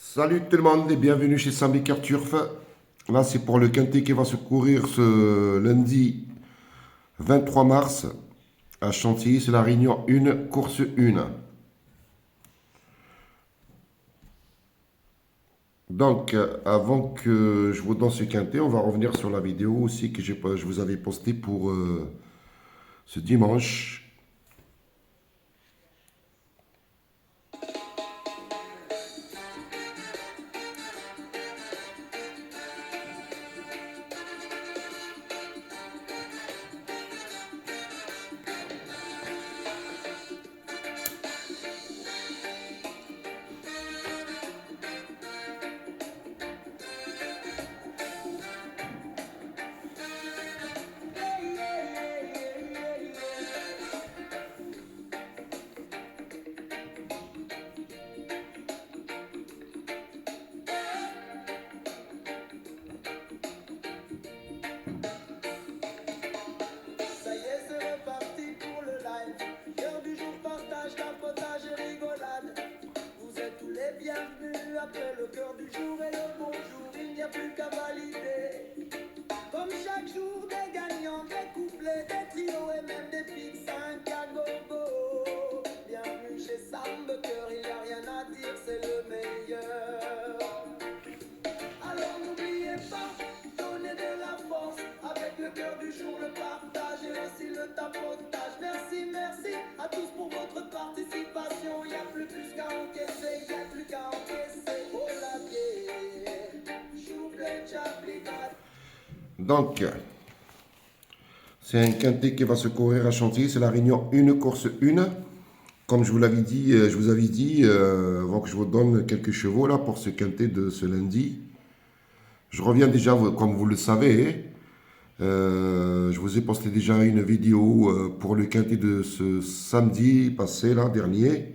Salut tout le monde et bienvenue chez Sambicar Turf. Là, c'est pour le quintet qui va se courir ce lundi 23 mars à Chantilly. C'est la Réunion 1, course 1. Donc, avant que je vous donne ce quintet, on va revenir sur la vidéo aussi que je vous avais postée pour ce dimanche. Bienvenue après le cœur du jour et le bonjour, il n'y a plus qu'à valider. Comme chaque jour, des gagnants, des couplets, des trios et même des pics 5 à gogo. Bienvenue chez Sam Bucker, il n'y a rien à dire, c'est le meilleur. Alors n'oubliez pas, donnez de la force avec le cœur du jour, le partage et aussi le tapotage. Merci, merci à tous pour votre participation. Il n'y a plus qu'à encaisser, il n'y a plus qu'à encaisser. Oh la guerre, chouplé, chaplicat. Donc, c'est un quintet qui va se courir à Chantilly. C'est la Réunion 1, course 1. Comme je vous l'avais dit, avant que je vous donne quelques chevaux là pour ce quintet de ce lundi. Je reviens déjà, comme vous le savez, je vous ai posté déjà une vidéo pour le quintet de ce samedi passé, là, dernier.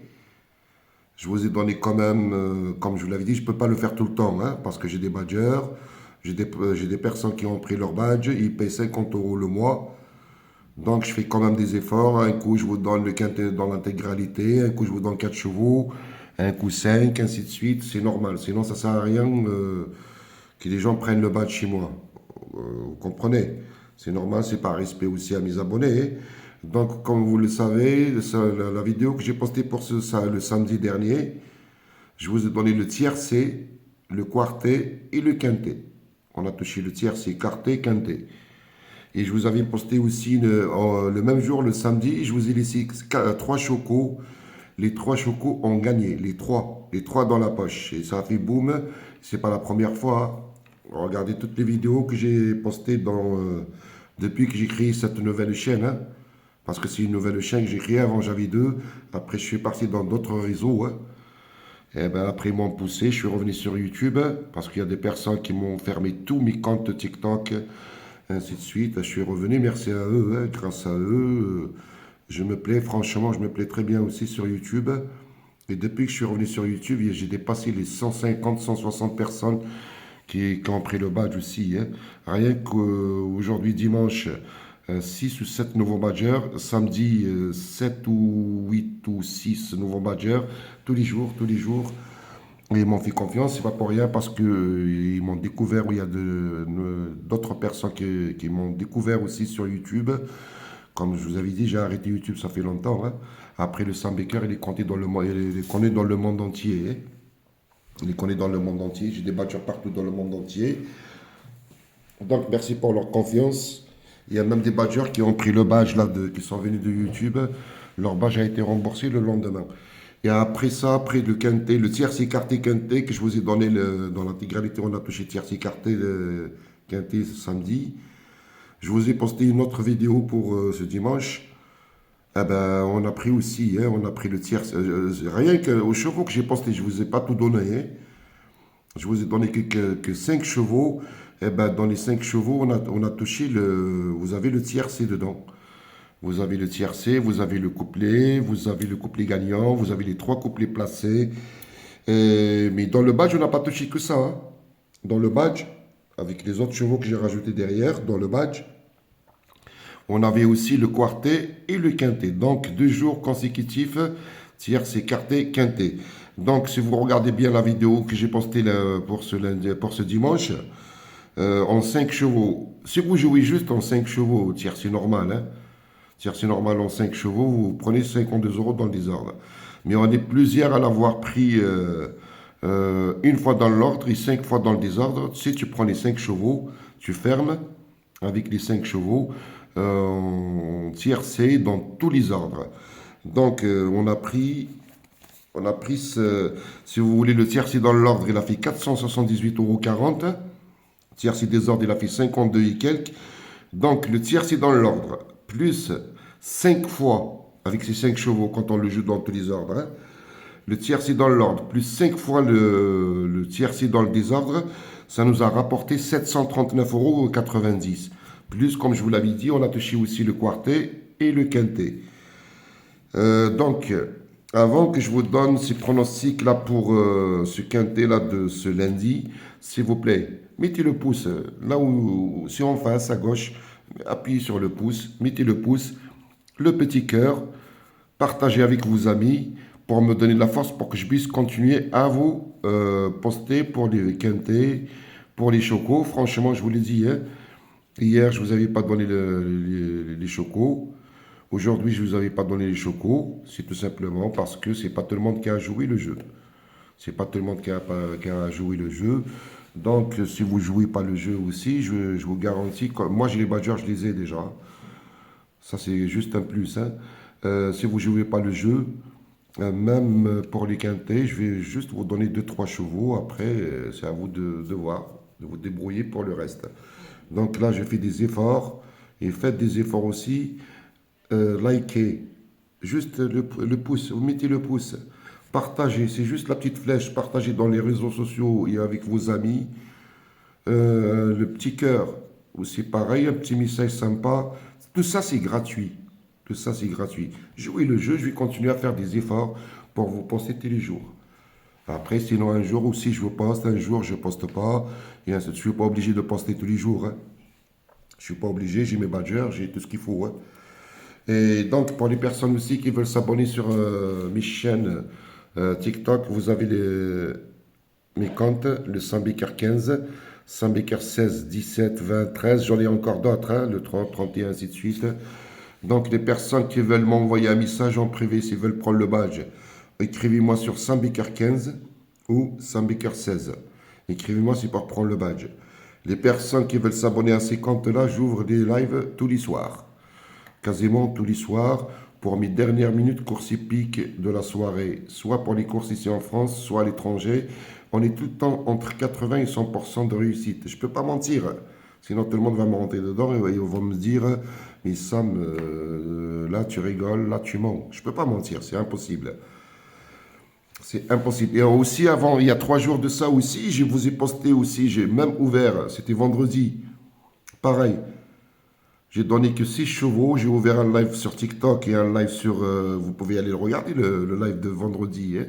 Je vous ai donné quand même, comme je vous l'avais dit, je ne peux pas le faire tout le temps, hein, parce que j'ai des badgers, j'ai des personnes qui ont pris leur badge, ils payent 50 € le mois. Donc je fais quand même des efforts. Un coup, je vous donne le quintet dans l'intégralité, un coup, je vous donne 4 chevaux, un coup 5, ainsi de suite. C'est normal, sinon ça ne sert à rien que les gens prennent le badge chez moi. Vous comprenez? C'est normal, c'est par respect aussi à mes abonnés. Donc, comme vous le savez, la vidéo que j'ai postée pour le samedi dernier, je vous ai donné le tiercé, le quartet et le quintet. On a touché le tiercé, quartet, quintet. Et je vous avais posté aussi le même jour, le samedi, je vous ai laissé 3 chocos. Les 3 chocos ont gagné, les trois dans la poche. Et ça a fait boum. C'est pas la première fois. Regardez toutes les vidéos que j'ai postées depuis que j'ai créé cette nouvelle chaîne. Hein. Parce que c'est une nouvelle chaîne que j'ai créée. Avant, j'avais 2. Après, je suis parti dans d'autres réseaux. Hein. Et ben, après, ils m'ont poussé. Je suis revenu sur YouTube. Parce qu'il y a des personnes qui m'ont fermé tous mes comptes TikTok. Ainsi de suite. Je suis revenu. Merci à eux. Hein. Grâce à eux, je me plais. Franchement, je me plais très bien aussi sur YouTube. Et depuis que je suis revenu sur YouTube, j'ai dépassé les 150, 160 personnes qui ont pris le badge aussi. Hein. Rien qu'aujourd'hui, dimanche, 6 ou 7 nouveaux badgers. Samedi, 7 ou 8 ou 6 nouveaux badgers. Tous les jours, tous les jours. Et ils m'ont fait confiance, c'est pas pour rien parce qu'ils m'ont découvert, il y a d'autres personnes qui m'ont découvert aussi sur YouTube. Comme je vous avais dit, j'ai arrêté YouTube, ça fait longtemps. Hein. Après, le Sam Baker, il est compté dans le monde, il est connu dans le monde entier. Hein. Il est connu dans le monde entier. J'ai des badgers partout dans le monde entier. Donc, merci pour leur confiance. Il y a même des badgers qui ont pris le badge là, qui sont venus de YouTube. Leur badge a été remboursé le lendemain. Et après ça, après le quintet, le tiercé quartet quintet que je vous ai donné dans l'intégralité, on a touché tiercé quartet le quintet samedi. Je vous ai posté une autre vidéo pour ce dimanche. Eh ben, on a pris aussi, hein, on a pris le tiers. Rien qu'aux chevaux que j'ai posté, je ne vous ai pas tout donné. Hein. Je vous ai donné que 5 chevaux. Eh ben, dans les 5 chevaux, on a touché vous avez le tiercé dedans. Vous avez le tiercé, vous avez le couplet, vous avez le couplet gagnant, vous avez les 3 couplets placés. Mais dans le badge, on n'a pas touché que ça. Hein. Dans le badge, avec les autres chevaux que j'ai rajoutés derrière, dans le badge, on avait aussi le quartet et le quintet. Donc, 2 jours consécutifs, tiercé, quartet, quintet. Donc, si vous regardez bien la vidéo que j'ai postée pour ce lundi, pour ce dimanche, en 5 chevaux, si vous jouez juste en 5 chevaux, tiercé normal, hein, tiercé normal en 5 chevaux, vous prenez 52 euros dans le désordre. Mais on est plusieurs à l'avoir pris une fois dans l'ordre et 5 fois dans le désordre. Si tu prends les 5 chevaux, tu fermes avec les 5 chevaux en tiercé dans tous les ordres. Donc, on a pris si vous voulez, le tiercé dans l'ordre, il a fait 478,40 €. Tiercé des ordres, il a fait 52 et quelques. Donc, le tiercé dans l'ordre, plus 5 fois, avec ces 5 chevaux, quand on le joue dans tous les ordres, hein, le tiercé dans l'ordre, plus 5 fois le tiercé dans le désordre, ça nous a rapporté 739,90 €. Plus, comme je vous l'avais dit, on a touché aussi le quartet et le quintet. Donc, avant que je vous donne ces pronostics là pour ce quintet là de ce lundi, s'il vous plaît, mettez le pouce là où, c'est en face à gauche, appuyez sur le pouce, mettez le pouce, le petit cœur, partagez avec vos amis pour me donner de la force pour que je puisse continuer à vous poster pour les quintets, pour les chocos. Franchement, je vous l'ai dit, hein, hier je vous avais pas donné les chocos. Aujourd'hui, je ne vous avais pas donné les chocos, c'est tout simplement parce que c'est pas tout le monde qui a joué le jeu. C'est pas tout le monde qui a joué le jeu. Donc, si vous jouez pas le jeu aussi, je vous garantis que moi, j'ai les badgers, je les ai déjà. Ça, c'est juste un plus, hein. Si vous jouez pas le jeu, même pour les quintés, je vais juste vous donner deux trois chevaux. Après, c'est à vous de voir, de vous débrouiller pour le reste. Donc là, je fais des efforts et faites des efforts aussi. Likez, juste le pouce, vous mettez le pouce, partagez, c'est juste la petite flèche, partagez dans les réseaux sociaux et avec vos amis. Le petit cœur, aussi pareil, un petit message sympa, tout ça c'est gratuit, tout ça c'est gratuit. Jouez le jeu, je vais continuer à faire des efforts pour vous poster tous les jours. Après, sinon un jour aussi je vous poste, un jour je poste pas, et ainsi de suite. Je suis pas obligé de poster tous les jours, hein. Je suis pas obligé, j'ai mes badgers, j'ai tout ce qu'il faut, hein. Et donc, pour les personnes aussi qui veulent s'abonner sur mes chaînes TikTok, vous avez mes comptes, le Sambecker 15, Sambecker 16, 17, 20, 13. J'en ai encore d'autres, hein, le 30, 31, ainsi de suite. Donc, les personnes qui veulent m'envoyer un message en privé, s'ils veulent prendre le badge, écrivez-moi sur Sambecker 15 ou Sambecker 16. Écrivez-moi, c'est pour prendre le badge. Les personnes qui veulent s'abonner à ces comptes-là, j'ouvre des lives tous les soirs. Quasiment tous les soirs, pour mes dernières minutes courses hippiques de la soirée, soit pour les courses ici en France, soit à l'étranger. On est tout le temps entre 80 et 100% de réussite. Je ne peux pas mentir, sinon tout le monde va me rentrer dedans et ils vont me dire « Mais Sam, là tu rigoles, là tu mens ». Je ne peux pas mentir, c'est impossible. C'est impossible. Et aussi, avant, il y a 3 jours de ça aussi, je vous ai posté aussi, j'ai même ouvert, c'était vendredi, pareil. J'ai donné que 6 chevaux. J'ai ouvert un live sur TikTok et un live sur... vous pouvez aller le regarder, le live de vendredi, hein.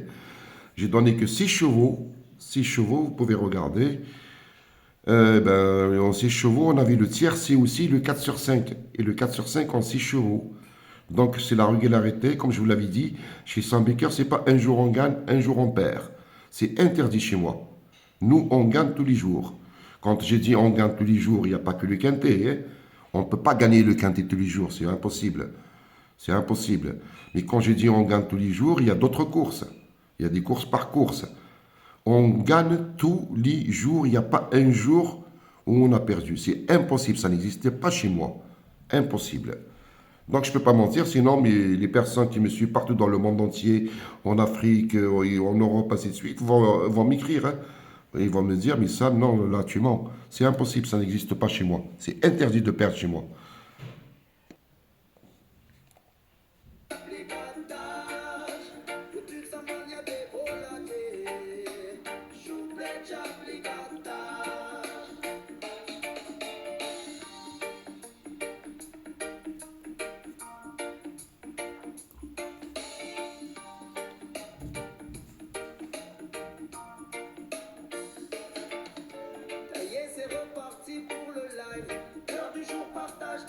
J'ai donné que 6 chevaux. 6 chevaux, vous pouvez regarder. En 6 chevaux, on avait le tiercé aussi, le 4 sur 5. Et le 4 sur 5 en 6 chevaux. Donc, c'est la régularité, comme je vous l'avais dit. Chez Sambecker, c'est pas un jour on gagne, un jour on perd. C'est interdit chez moi. Nous, on gagne tous les jours. Quand j'ai dit on gagne tous les jours, il n'y a pas que le quintet, hein. On ne peut pas gagner le quintet tous les jours, c'est impossible. C'est impossible. Mais quand j'ai dit on gagne tous les jours, il y a d'autres courses. Il y a des courses par course. On gagne tous les jours, il n'y a pas un jour où on a perdu. C'est impossible, ça n'existait pas chez moi. Impossible. Donc je ne peux pas mentir, sinon les personnes qui me suivent partout dans le monde entier, en Afrique, en Europe, ainsi de suite, vont m'écrire, hein. Ils vont me dire, mais ça, non, là, tu mens. C'est impossible, ça n'existe pas chez moi. C'est interdit de perdre chez moi. C'est reparti pour le live. L'heure du jour partagé.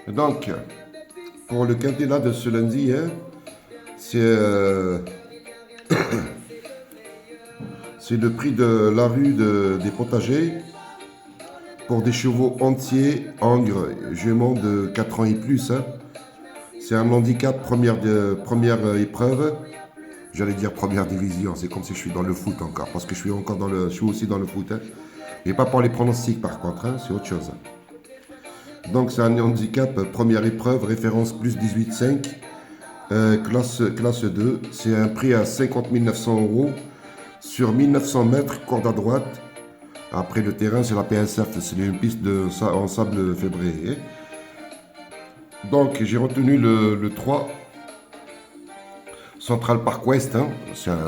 Donc, pour le quintet là de ce lundi, hein, c'est c'est le prix de la rue des potagers pour des chevaux entiers, angres, juments de 4 ans et plus. Hein. C'est un handicap première épreuve. J'allais dire première division, c'est comme si je suis dans le foot encore, parce que je suis encore je suis aussi dans le foot. Hein. Et pas pour les pronostics par contre, hein, c'est autre chose. Donc c'est un handicap première épreuve, référence plus 18,5, classe 2. C'est un prix à 50 900 euros sur 1900 mètres, corde à droite. Après le terrain, c'est la PSF, c'est une piste en sable février. Donc j'ai retenu le 3, Central Park West. Hein.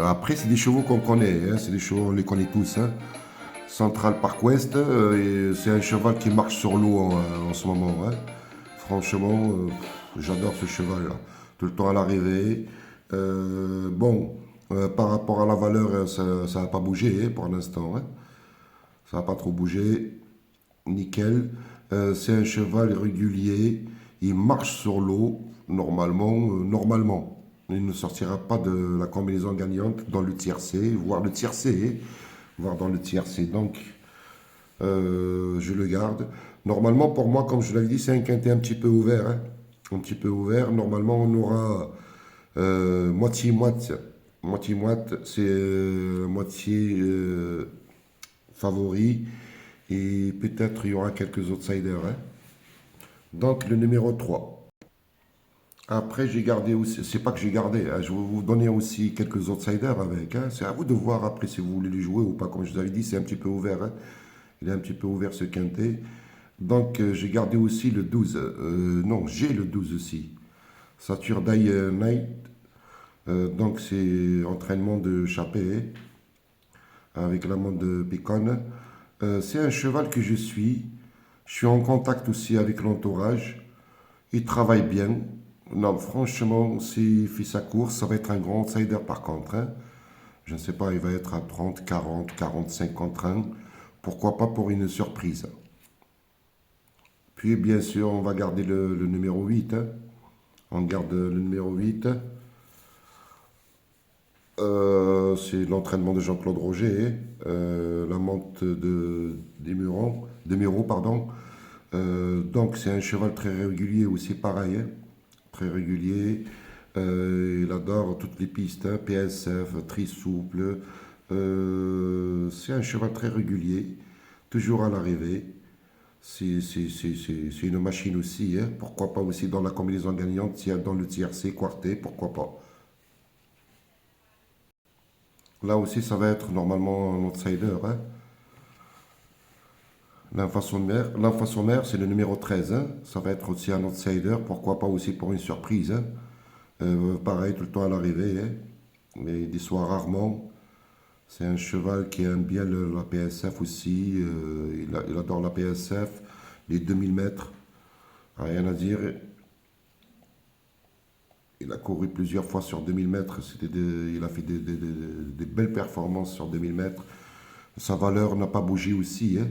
Après, c'est des chevaux qu'on connaît, hein. C'est des chevaux, on les connaît tous. Hein. Central Park West, c'est un cheval qui marche sur l'eau en ce moment. Hein. Franchement, j'adore ce cheval-là. Tout le temps à l'arrivée. Bon, par rapport à la valeur, ça n'a pas bougé hein, pour l'instant. Hein. Ça n'a pas trop bougé. Nickel. C'est un cheval régulier. Il marche sur l'eau, normalement. Il ne sortira pas de la combinaison gagnante dans le tiercé, voire le tiercé, voire dans le tiercé. Donc, je le garde. Normalement, pour moi, comme je l'avais dit, c'est un quintet un petit peu ouvert. Hein. Un petit peu ouvert. Normalement, on aura moitié-moite. Moitié-moite, c'est moitié favori. Et peut-être il y aura quelques outsiders. Hein. Donc, le numéro 3. Après, j'ai gardé aussi, c'est pas que j'ai gardé, hein, je vais vous donner aussi quelques outsiders avec. Hein. C'est à vous de voir après si vous voulez les jouer ou pas. Comme je vous avais dit, c'est un petit peu ouvert. Hein. Il est un petit peu ouvert ce quintet. Donc, j'ai gardé aussi le 12. Non, j'ai le 12 aussi. Saturday Night. Donc, c'est entraînement de Chappé avec l'amende de Pécone. C'est un cheval que je suis. Je suis en contact aussi avec l'entourage. Il travaille bien. Non, franchement, s'il fait sa course, ça va être un grand outsider par contre. Hein. Je ne sais pas, il va être à 30, 40, 45 contre 1. Pourquoi pas pour une surprise. Puis, bien sûr, on va garder le numéro 8. Hein. On garde le numéro 8. C'est l'entraînement de Jean-Claude Roger. La monte des Mureaux, pardon. Donc, c'est un cheval très régulier aussi, pareil. Hein. Très régulier. Il adore toutes les pistes, hein, PSF, très souple. C'est un cheval très régulier, toujours à l'arrivée. C'est une machine aussi. Hein. Pourquoi pas aussi dans la combinaison gagnante, dans le tiercé, quarté, pourquoi pas. Là aussi, ça va être normalement un outsider. Hein. L'enfant mère, c'est le numéro 13. Hein. Ça va être aussi un outsider, pourquoi pas aussi pour une surprise. Hein. Pareil, tout le temps à l'arrivée. Hein. Mais il déçoit rarement. C'est un cheval qui aime bien la PSF aussi. Il adore la PSF, les 2000 mètres. Rien à dire. Il a couru plusieurs fois sur 2000 mètres. Il a fait des belles performances sur 2000 mètres. Sa valeur n'a pas bougé aussi. Hein.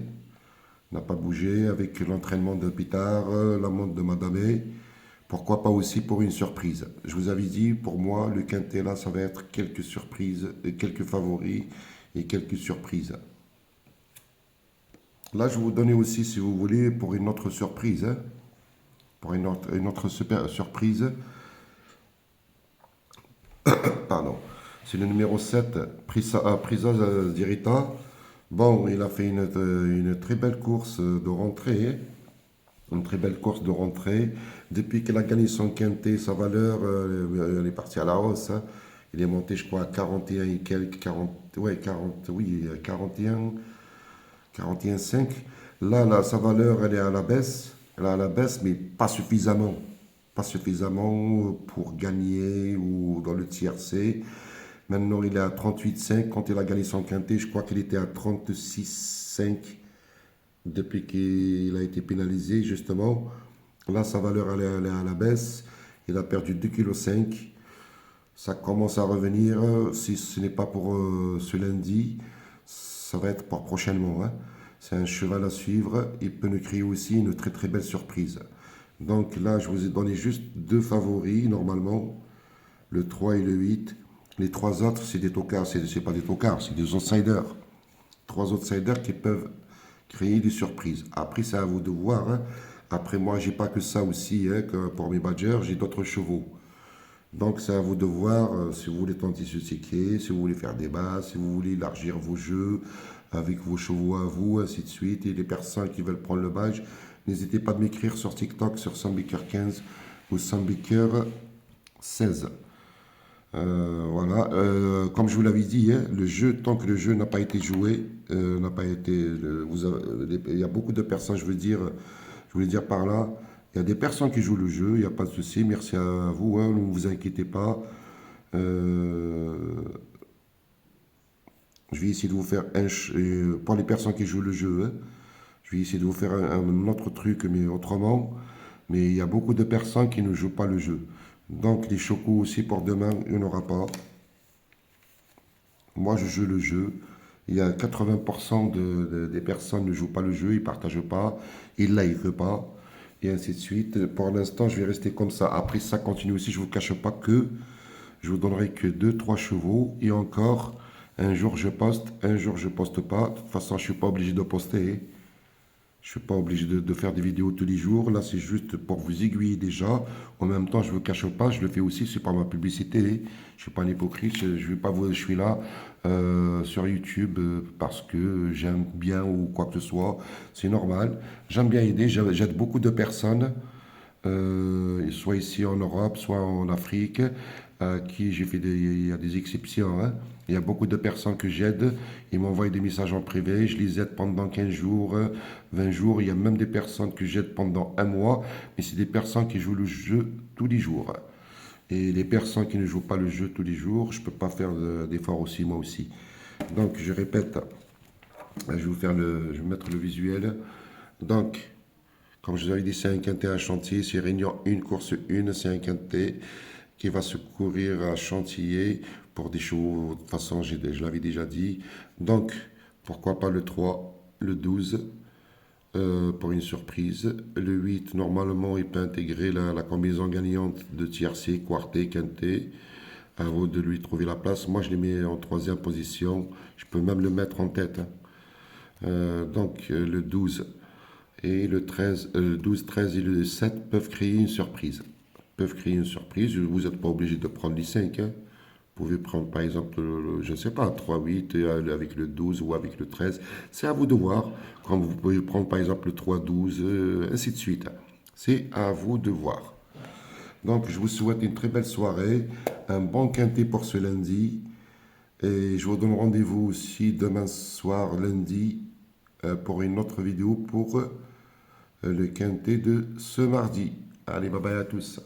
N'a pas bougé avec l'entraînement de Pitard, la montre de Madame. Pourquoi pas aussi pour une surprise. Je vous avais dit, pour moi, le quintet là, ça va être quelques surprises, quelques favoris et quelques surprises. Là, je vais vous donner aussi, si vous voulez, pour une autre surprise. Hein. Pour une autre super surprise. Pardon. C'est le numéro 7, Prisa Dirita. Bon, il a fait une très belle course de rentrée. Une très belle course de rentrée. Depuis qu'il a gagné son quintet, sa valeur, elle est partie à la hausse. Hein. Il est monté, je crois, à 41 et quelques, 40, ouais, 40, oui, 41,5. Là, sa valeur, elle est à la baisse. Elle est à la baisse, mais pas suffisamment. Pas suffisamment pour gagner ou dans le tiercé. Maintenant, il est à 38,5. Quand il a gagné son quintet, je crois qu'il était à 36,5 depuis qu'il a été pénalisé, justement. Là, sa valeur, elle est à la baisse. Il a perdu 2,5 kg. Ça commence à revenir. Si ce n'est pas pour ce lundi, ça va être pour prochainement. Hein. C'est un cheval à suivre. Il peut nous créer aussi une très très belle surprise. Donc là, je vous ai donné juste deux favoris, normalement, le 3 et le 8. Les trois autres, c'est des tocards, c'est pas des tocards, c'est des outsiders. Trois outsiders qui peuvent créer des surprises. Après, c'est à vous de voir, hein. Après, moi, j'ai pas que ça aussi, hein, que pour mes badgers, j'ai d'autres chevaux. Donc, c'est à vous de voir si vous voulez tenter ce ticket, si vous voulez faire des bases, si vous voulez élargir vos jeux avec vos chevaux à vous, ainsi de suite. Et les personnes qui veulent prendre le badge, n'hésitez pas à m'écrire sur TikTok, sur Sambaker15 ou Sambaker16. Voilà. Comme je vous l'avais dit, hein, le jeu, tant que le jeu n'a pas été joué, n'a pas été, il y a beaucoup de personnes, je voulais dire par là, il y a des personnes qui jouent le jeu, il n'y a pas de souci, merci à vous, hein, ne vous inquiétez pas. Euh, je vais essayer de vous faire pour les personnes qui jouent le jeu, hein, je vais essayer de vous faire un autre truc, mais autrement. Mais il y a beaucoup de personnes qui ne jouent pas le jeu. Donc les chocos aussi pour demain, il n'y en aura pas. Moi, je joue le jeu. Il y a 80% des personnes ne jouent pas le jeu, ils ne partagent pas, ils ne likent pas, et ainsi de suite. Pour l'instant, je vais rester comme ça. Après, ça continue aussi. Je ne vous cache pas que je vous donnerai que deux, trois chevaux. Et encore, un jour je poste, un jour je poste pas. De toute façon, je ne suis pas obligé de poster. Je ne suis pas obligé de faire des vidéos tous les jours. Là, c'est juste pour vous aiguiller déjà. En même temps, je ne vous cache pas, je le fais aussi, c'est par ma publicité. Je ne suis pas un hypocrite. Je vais pas vous, je suis là sur YouTube parce que j'aime bien ou quoi que ce soit. C'est normal. J'aime bien aider. J'aide beaucoup de personnes, soit ici en Europe, soit en Afrique, à qui j'ai fait il y a des exceptions, hein. Il y a beaucoup de personnes que j'aide. Ils m'envoient des messages en privé. Je les aide pendant 15 jours, 20 jours. Il y a même des personnes que j'aide pendant un mois. Mais c'est des personnes qui jouent le jeu tous les jours. Et les personnes qui ne jouent pas le jeu tous les jours, je ne peux pas faire d'efforts aussi, moi aussi. Donc, je répète, je vais je vais mettre le visuel. Donc, comme je vous avais dit, c'est un quintet à Chantilly. C'est Réunion 1, course 1. C'est un quintet qui va se courir à Chantilly pour des chevaux. De toute façon, je l'avais déjà dit. Donc, pourquoi pas le 3, le 12 pour une surprise. Le 8, normalement, il peut intégrer la combinaison gagnante de tiercé, quarté, quintet. À vous de lui trouver la place. Moi, je les mets en troisième position. Je peux même le mettre en tête, hein. Donc, le 12 et le 13, le 12, 13 et le 7 peuvent créer une surprise. Peuvent créer une surprise. Vous n'êtes pas obligé de prendre les 5, hein. Vous pouvez prendre par exemple, je ne sais pas, 3, 8 avec le 12 ou avec le 13. C'est à vous de voir. Comme vous pouvez prendre par exemple le 3, 12, ainsi de suite. C'est à vous de voir. Donc je vous souhaite une très belle soirée, un bon quintet pour ce lundi. Et je vous donne rendez-vous aussi demain soir, lundi, pour une autre vidéo pour le quintet de ce mardi. Allez, bye bye à tous.